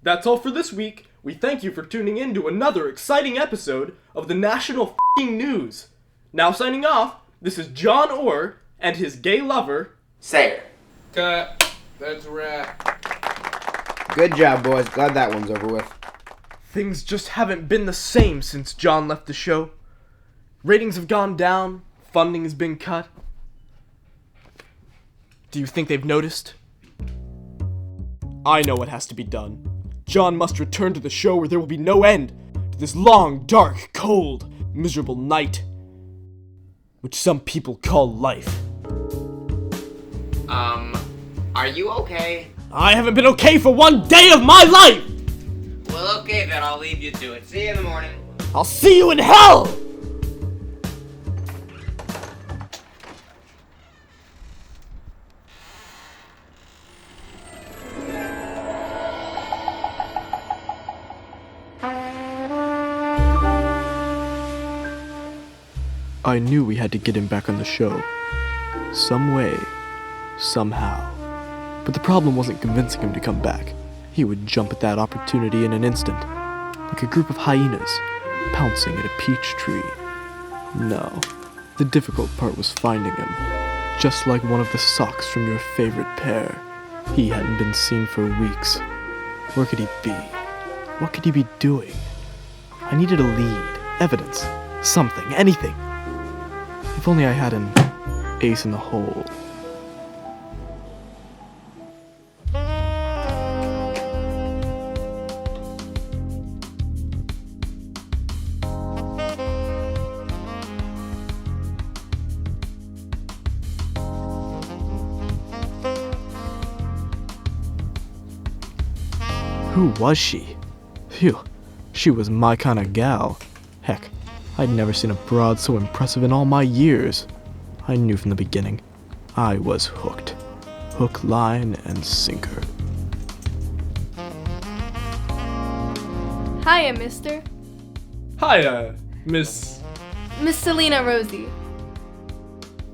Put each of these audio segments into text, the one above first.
That's all for this week. We thank you for tuning in to another exciting episode of the national f***ing news. Now signing off, this is John Orr and his gay lover, Sayer. Cut. That's a wrap. Good job, boys. Glad that one's over with. Things just haven't been the same since John left the show. Ratings have gone down, funding has been cut. Do you think they've noticed? I know what has to be done. John must return to the show where there will be no end to this long, dark, cold, miserable night, which some people call life. Are you okay? I haven't been okay for one day of my life! Well, okay then, I'll leave you to it. See you in the morning. I'll see you in hell! I knew we had to get him back on the show. Some way. Somehow. But the problem wasn't convincing him to come back. He would jump at that opportunity in an instant. Like a group of hyenas, pouncing at a peach tree. No. The difficult part was finding him. Just like one of the socks from your favorite pair. He hadn't been seen for weeks. Where could he be? What could he be doing? I needed a lead, evidence, something, anything. If only I had an ace in the hole. Who was she? Phew, she was my kind of gal. Heck, I'd never seen a broad so impressive in all my years. I knew from the beginning. I was hooked. Hook, line, and sinker. Hiya, mister. Hi, Miss... Miss Selena Rosie.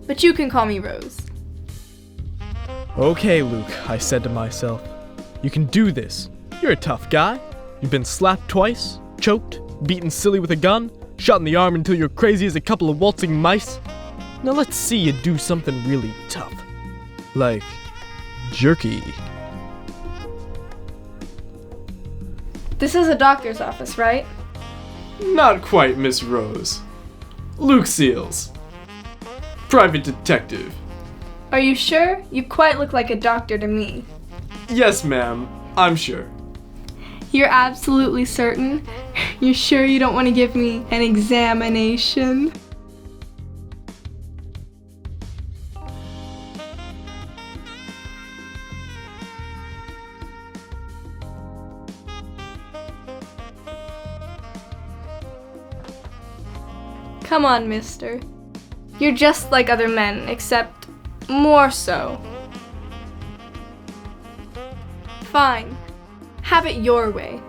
But you can call me Rose. Okay, Luke, I said to myself. You can do this. You're a tough guy. You've been slapped twice, choked, beaten silly with a gun, shot in the arm until you're crazy as a couple of waltzing mice. Now let's see you do something really tough. Like, jerky. This is a doctor's office, right? Not quite, Miss Rose. Luke Seals. Private detective. Are you sure? You quite look like a doctor to me. Yes, ma'am. I'm sure. You're absolutely certain? You're sure you don't want to give me an examination? Come on, mister. You're just like other men, except more so. Fine. Have it your way.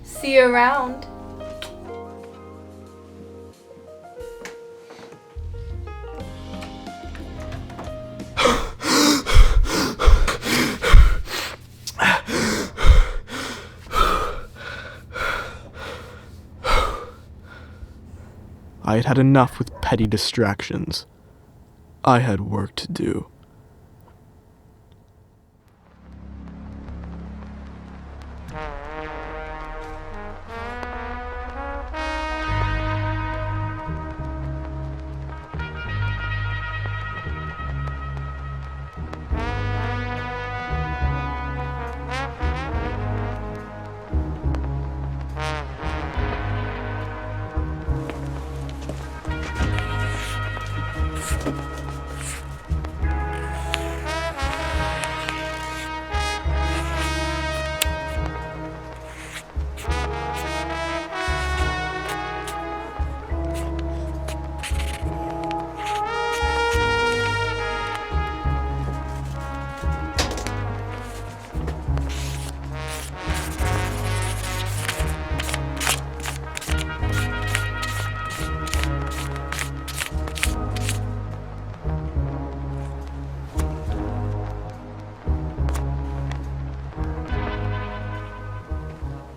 See you around. I had had enough with petty distractions. I had work to do.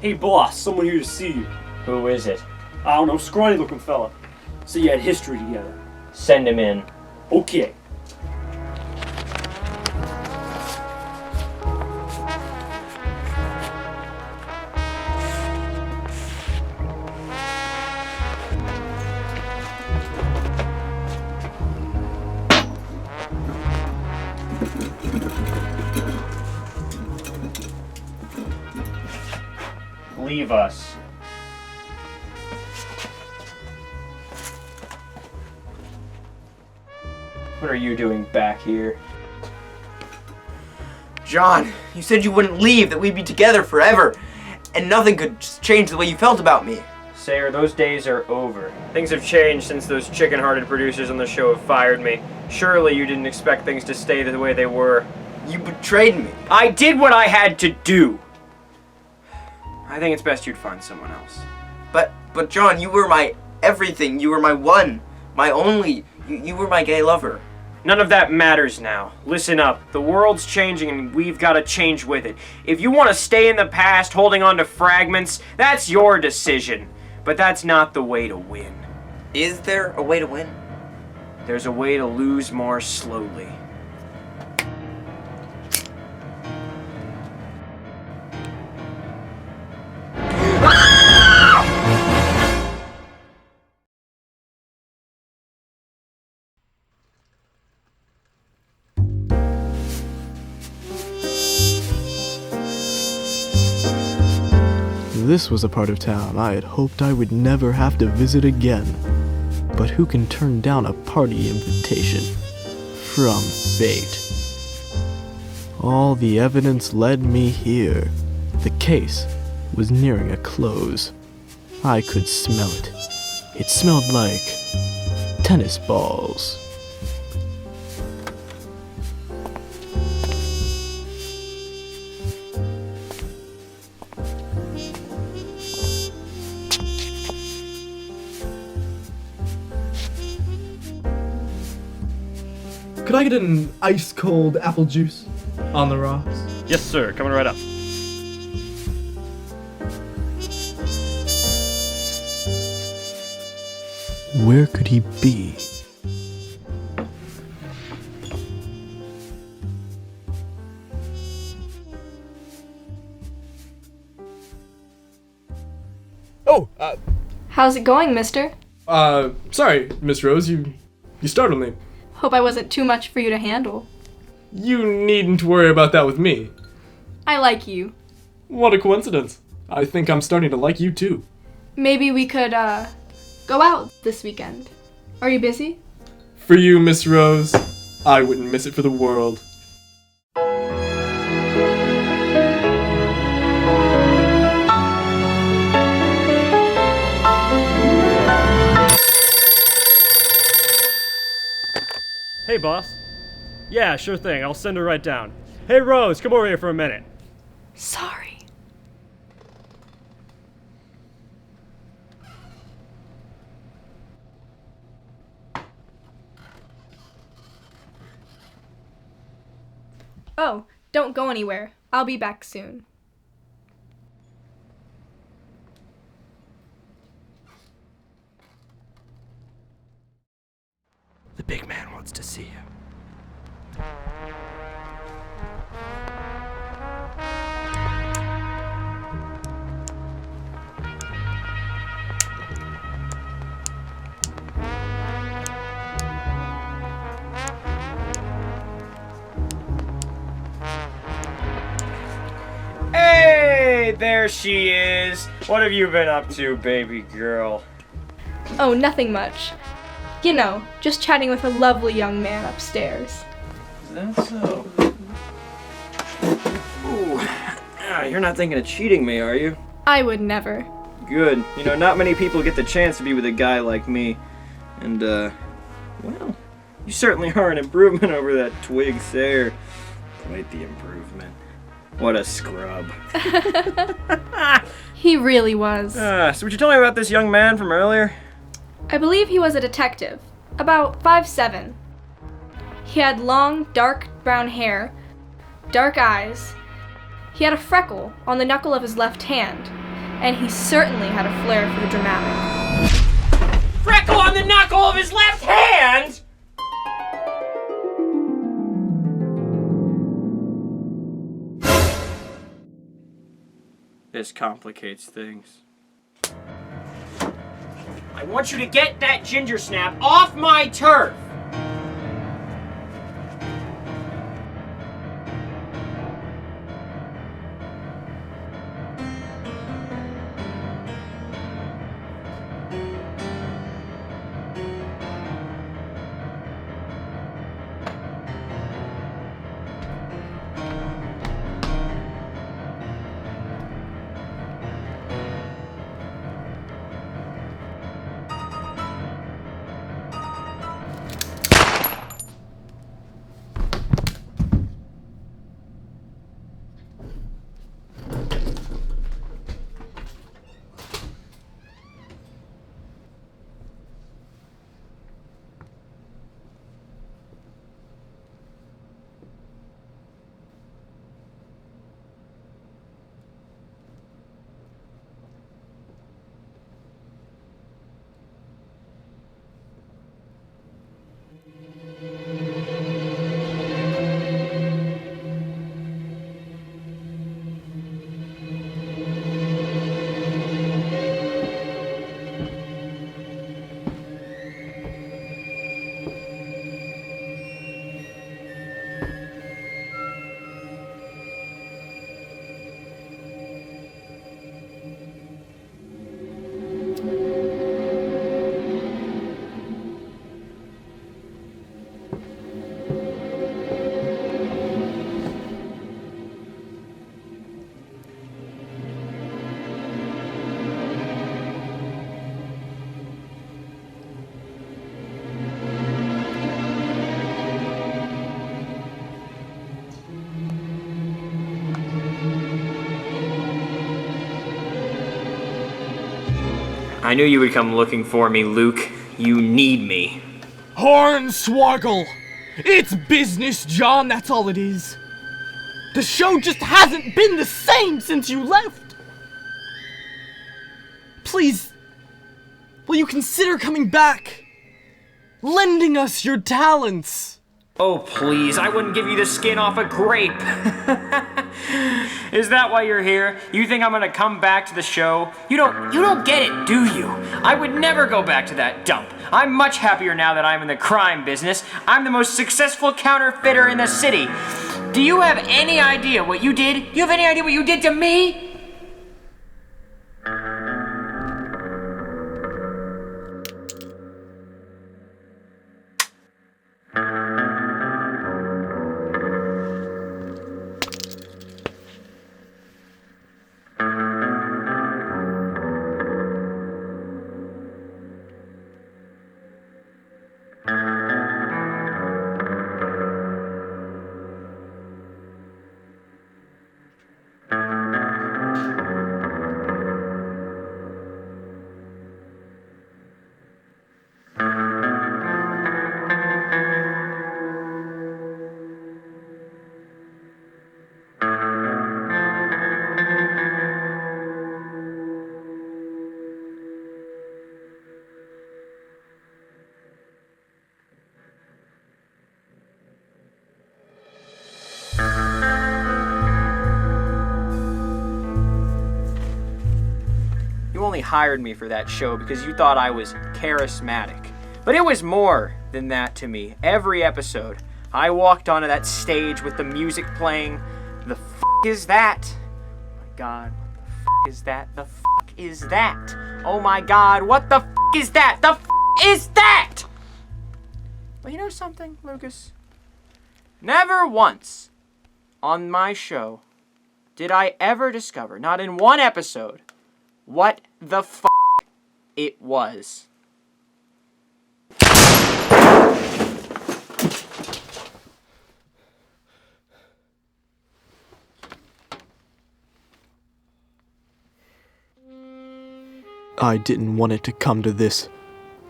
Hey boss, someone here to see you. Who is it? I don't know, scrawny looking fella. So you had history together. Send him in. Okay. Leave us. What are you doing back here? John, you said you wouldn't leave, that we'd be together forever, and nothing could change the way you felt about me. Sayer, those days are over. Things have changed since those chicken-hearted producers on the show have fired me. Surely you didn't expect things to stay the way they were. You betrayed me. I did what I had to do. I think it's best you'd find someone else. But John, you were my everything. You were my one, my only. You were my gay lover. None of that matters now. Listen up. The world's changing and we've got to change with it. If you want to stay in the past holding on to fragments, that's your decision. But that's not the way to win. Is there a way to win? There's a way to lose more slowly. This was a part of town I had hoped I would never have to visit again. But who can turn down a party invitation from fate? All the evidence led me here. The case was nearing a close. I could smell it. It smelled like tennis balls. Could I get an ice-cold apple juice on the rocks? Yes, sir. Coming right up. Where could he be? Oh, How's it going, mister? sorry, Miss Rose, you startled me. Hope I wasn't too much for you to handle. You needn't worry about that with me. I like you. What a coincidence. I think I'm starting to like you too. Maybe we could, go out this weekend. Are you busy? For you, Miss Rose, I wouldn't miss it for the world. Hey, boss. Yeah, sure thing. I'll send her right down. Hey, Rose, come over here for a minute. Sorry. Oh, don't go anywhere. I'll be back soon. The big man wants to see you. Hey, there she is. What have you been up to, baby girl? Oh, nothing much. You know, just chatting with a lovely young man upstairs. That's so. Ooh. You're not thinking of cheating me, are you? I would never. Good. You know, not many people get the chance to be with a guy like me. And, well, you certainly are an improvement over that twig there. Quite the improvement. What a scrub. He really was. So would you tell me about this young man from earlier? I believe he was a detective, about 5'7". He had long, dark brown hair, dark eyes. He had a freckle on the knuckle of his left hand. and he certainly had a flair for the dramatic. Freckle on the knuckle of his left hand! This complicates things. I want you to get that ginger snap off my turf! I knew you would come looking for me, Luke. You need me. Hornswoggle! It's business, John, that's all it is. The show just hasn't been the same since you left. Please, will you consider coming back? Lending us your talents? Oh, please, I wouldn't give you the skin off a grape. Is that why you're here? You think I'm gonna come back to the show? You don't get it, do you? I would never go back to that dump. I'm much happier now that I'm in the crime business. I'm the most successful counterfeiter in the city. Do you have any idea what you did? You have any idea what you did to me? You only hired me for that show because you thought I was charismatic. But it was more than that to me. Every episode, I walked onto that stage with the music playing. The f*** is that? Oh my god, what the f*** is that? The f*** is that? Oh my god, what the f*** is that? The f*** is that? Well, you know something, Lucas? Never once on my show did I ever discover, not in one episode, what the f*** it was. I didn't want it to come to this.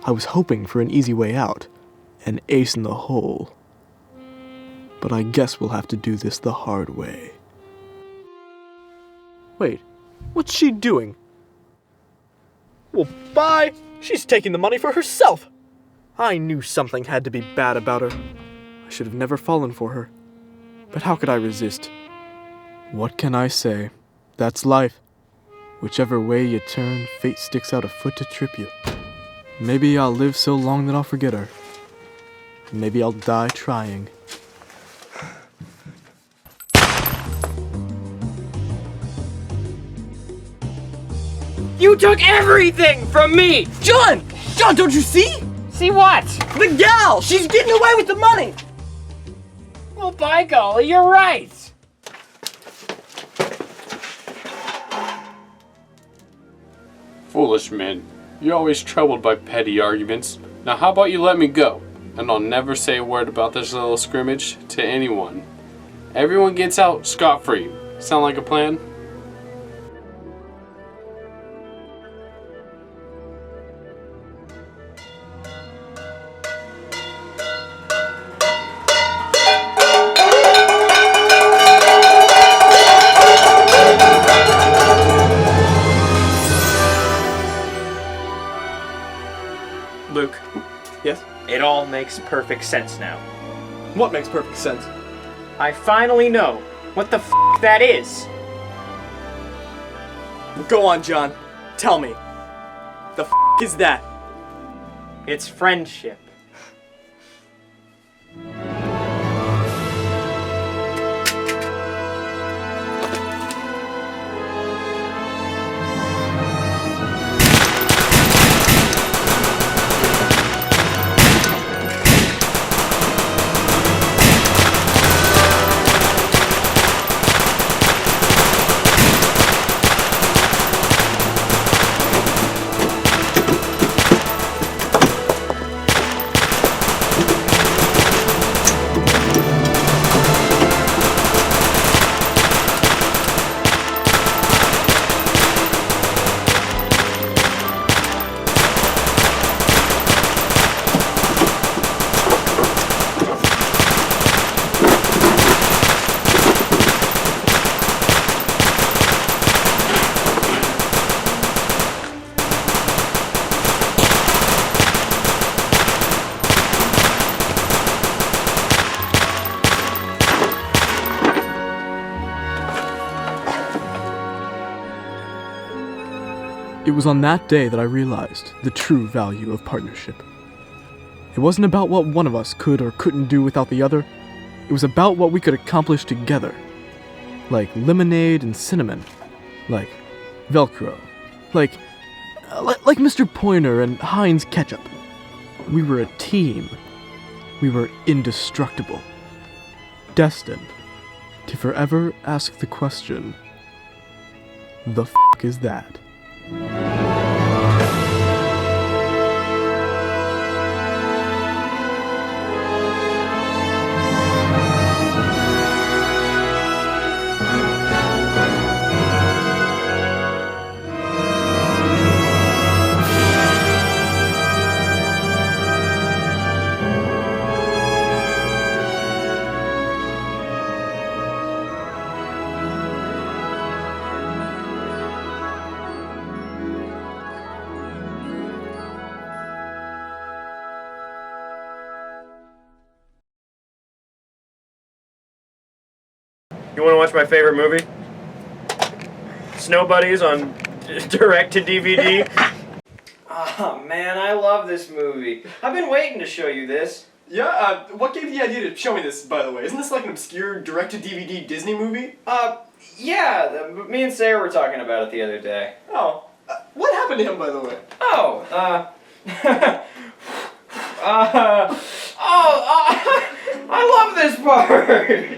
I was hoping for an easy way out, an ace in the hole. But I guess we'll have to do this the hard way. Wait, what's she doing? Well, bye! She's taking the money for herself! I knew something had to be bad about her. I should have never fallen for her. But how could I resist? What can I say? That's life. Whichever way you turn, fate sticks out a foot to trip you. Maybe I'll live so long that I'll forget her. Maybe I'll die trying. You took everything from me! John! John, don't you see? See what? The gal! She's getting away with the money! Well, by golly, you're right! Foolish men. You're always troubled by petty arguments. Now how about you let me go? And I'll never say a word about this little scrimmage to anyone. Everyone gets out scot-free. Sound like a plan? Luke. Yes? It all makes perfect sense now. What makes perfect sense? I finally know what the f that is. Go on, John. Tell me. The f is that? It's friendship. It was on that day that I realized the true value of partnership. It wasn't about what one of us could or couldn't do without the other. It was about what we could accomplish together. Like lemonade and cinnamon. Like Velcro. Like Mr. Pointer and Heinz ketchup. We were a team. We were indestructible. Destined to forever ask the question, the f*** is that? You want to watch my favorite movie? Snow Buddies on direct to DVD. Oh man, I love this movie. I've been waiting to show you this. Yeah, what gave you the idea to show me this, by the way? Isn't this like an obscure direct-to-DVD Disney movie? Yeah, me and Sarah were talking about it the other day. Oh, what happened to him, by the way? I love this part!